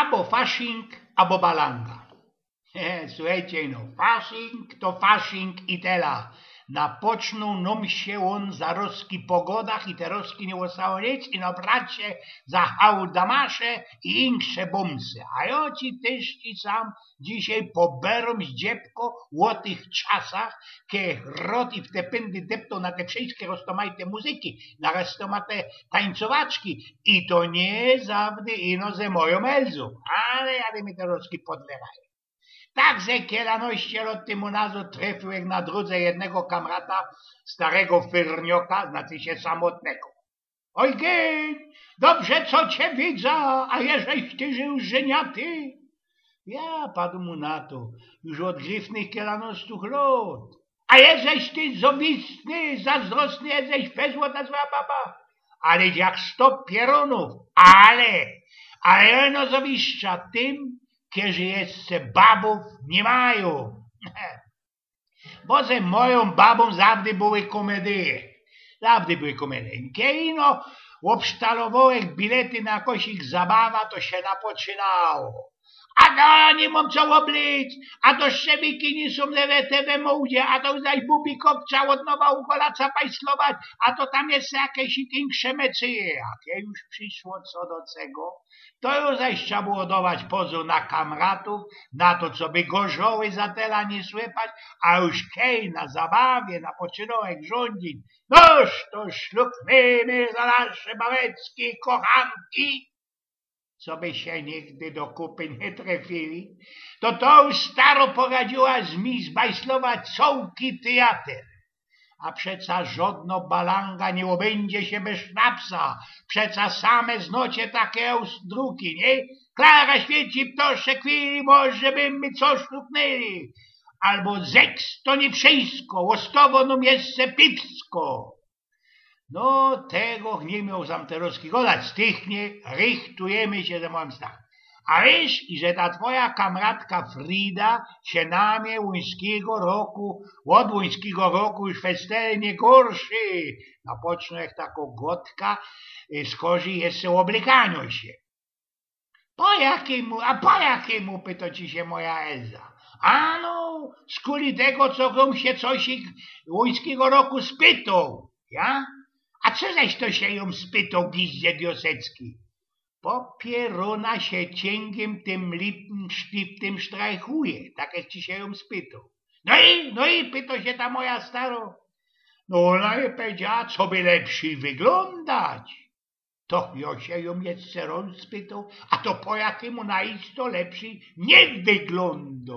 albo Fasching, albo Balanga. Słuchajcie, no, Fasching to Fasching i tela. Napoczną nam się on za rozki pogodach i te rozki nie ostało nic i na bracie za hałdamasze i insze bumsy. A ja ci też ci sam dzisiaj poberom z dziebko o tych czasach, ke rot i w te pędy depto na te wszystkie roztomajte muzyki, na roztomate tańcowaczki i to nie zawdy ino ze moją Elzą, ale mi te rozki podlewają. Także kielanoście od temu nazu trafił jak na drodze jednego kamrata, starego fyrnioka, znaczy się samotnego. Oj gej, dobrze co cię widzę, a jeżeś ty żył żeniaty? Ja padł mu na to, już od gryfnych kielanostów lat. A jeżeś ty zowistny, zazdrosny, jeżeś bezłota zła baba. Ale jak 100 pieronów, ale no zowiszcza tym, kiedy jeszcze babów nie mają. Bo ze moją babą zawdy były komedie. Kiedy obsztalowałek bilety na jakąś zabawa, to się napoczynało. A to nie mam co oblić, a to szczebiki nie są lewete we mołdzie, a to zaś bubikowca od nowa ugolaca pajslować, a to tam jest jakieś większe mecyje. Jak już przyszło co do tego, to już zaś trzeba było dawać pozór na kamratów, na to, co by gorzoły za tela nie słypać, a już kej na zabawie, na poczynołek rządzić. Noż to szluknemy za nasze bałeckie kochanki, co by się nigdy do kupy nie trafili, to już staro poradziła z mi zbajslować całki teatr. A przeca żadno balanga nie obędzie się bez sznapsa, przeca same znocie takie druki, nie? Klara świeci ptosze chwili, może by my coś szluknęli. Albo zeks to nie wszystko, łostowo no miejsce pipsko. No, tego nie miał zamterowski godać, stychnie, richtujemy się ze moim stanem. A wiesz, i że ta twoja kamratka Frida się na mnie od łuńskiego roku już wesele nie gorszy. Na pocznu jak taką gotka, skorzy jeszcze oblikaniu się. Po jakiemu pyta ci się moja Elza? Ano, z kuli tego, co go się coś łuńskiego roku spytał, ja? A co zaś to się ją spytał, giździe Diosecki? Popierona się cięgiem tym lipnym sztyftem sztrajchuje, tak jak ci się ją spytał. No i pyta się ta moja staro. No ona je powiedziała, co by lepszy wyglądać. To ja się ją jeszcze raz spytał, a to po jakiemu naisto lepszy nie wygląda.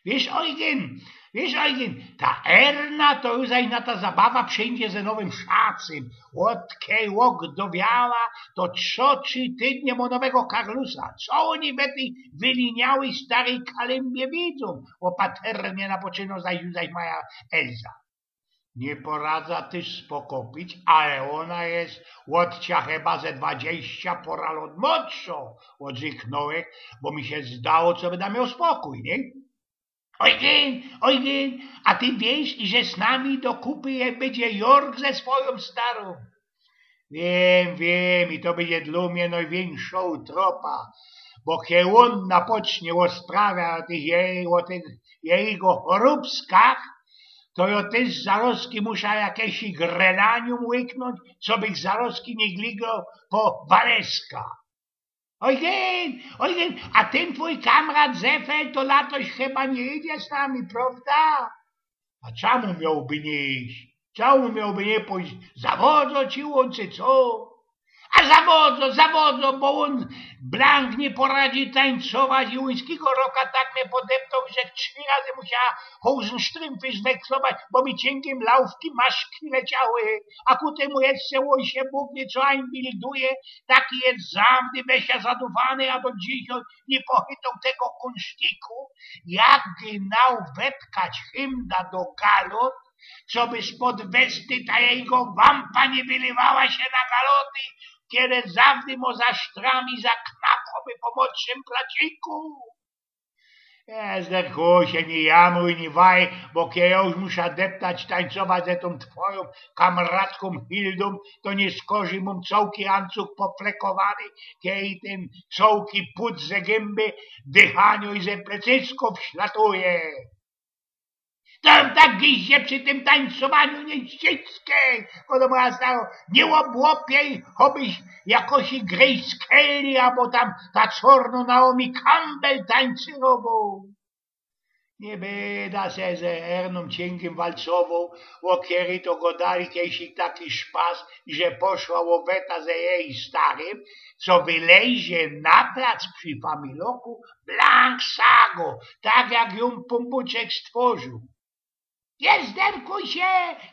Wiesz, Eugen, ta Erna to już na ta zabawa przyjdzie ze nowym szacym. Od kiełok dowiała, to 3 tygodnie mo nowego Karlusa. Co oni we tej wyliniałej starej kalembie widzą? O paternie napoczyną zaś moja Elza. Nie poradza też spokopić, ale ona jest odcia chyba ze 20 poral od młodszo. Odrzyknąłek, bo mi się zdało, co by da miał spokój, nie? Eugen, a ty wiesz, że z nami do kupy będzie Jork ze swoją starą? Wiem, i to będzie dla mnie największą tropa, bo kiedy on napocznie sprawia o tych jego choróbskach, to ja też zaroski muszę jakieś grenanium łyknąć, co bych zaroski nie gligał po Waleska. Eugen, a ten twój kamrat Zefel to latoś chyba nie idzie z nami, prawda? A czemu miałby nie iść? Czemu miałby nie pójść? Zawodzą ci on, czy co? A zawodzą, bo on blank nie poradzi tańcować i łuńskiego roka tak mnie podeptał, że 3 razy musiała hosenstrümpy zwekslować, bo mi cienkiem laufki maszki leciały, a ku temu jeszcze on się Bóg wie co einbilduje, taki jest zawdy wesia zadufany, a do dziś nie pochytał tego kunsztiku, jak genau wetkać hymna do galot, co by spod westy ta jego wampa nie wylewała się na galoty, kiedy zawdy mo za sztrami za knapowy po młodszym placiku. Zderku się nie jamuj, nie waj, bo kiedy ja już muszę deptać, tańcować ze tą twoją kamratką Hildą, to nie skorzy mu całki ancuch poflekowany, kiedy ten całki put ze gęby, dychaniu i ze plecysko wślatuje. Tam tak gizie przy tym tańcowaniu nieścieckiej, bo to moja stało, nie obłopiej, chobyś jakoś i Grace Kelly, albo tam ta czorno Naomi Campbell tańcyrował. Nie bieda se ze Erną cienkim walcową, o kiedy to go dali kiedyś taki szpas, że poszła łoweta ze jej starym, co wylejzie na plac przy Familoku, blank sago, tak jak ją Pumbuczek stworzył.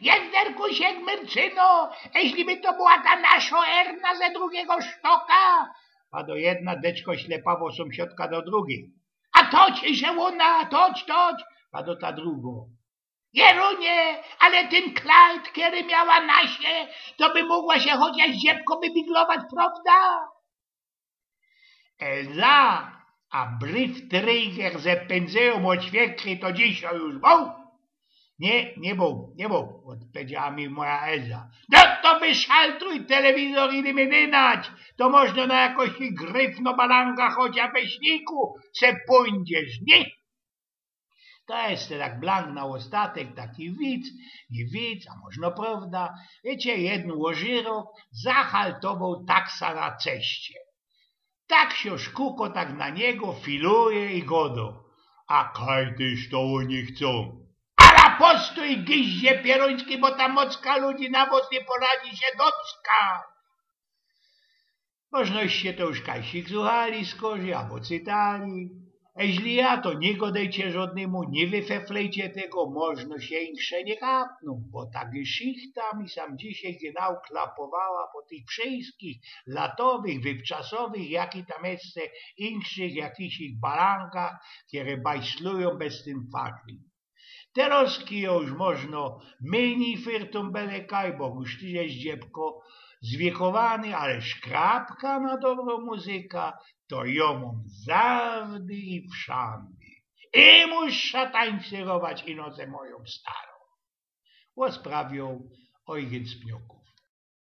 Jezderkuj się, Gmyrcyno, jeśli by to była ta nasza Erna ze drugiego sztoka. A do jedna deczko ślepawo sąsiadka do drugiej. A toć, że ona, toć, a do ta drugo. Jerunie, ale ten Clyde, kiedy miała nasie, to by mogła się chociaż dziebko wybiglować, prawda? Elza, a brief trigger ze pędzeją od świekry to dzisiaj już był? Nie był, odpowiedziała mi moja Elza. No to wyszaltruj telewizor i mnie nynać, to można na jakoś gryfno balanga chocia we śniku se pójdziesz, nie? To jest tak blank na ostatek, taki widz, nie widz, a można prawda. Wiecie, jeden łożyrok zahaltował taksa na ceście. Tak się szkuko tak na niego filuje i godo. A kajtyż to nie chcą. Ale postój, giździe pieroński, bo ta mocka ludzi na was nie poradzi się docka. Możnoście to już kajsik słuchali skorzy, albo cytali. Jeśli ja, to nie godejcie żadnemu, nie wyfeflejcie tego, można się insze nie kapną, bo ta geschichta mi sam dzisiaj genau klapowała po tych wszystkich latowych, wywczasowych, jaki tam jeszcze inszych jakichś balankach, które bajslują bez tym fakty. Teraz już można mniej firtum belekaj, bo już ty jest dziebko zwiekowany, ale szkrapka na dobrą muzyka, to ją mam zawdy i wszędy. I muszę tańcerować i nocę moją starą. O sprawią ojciec Pniuku.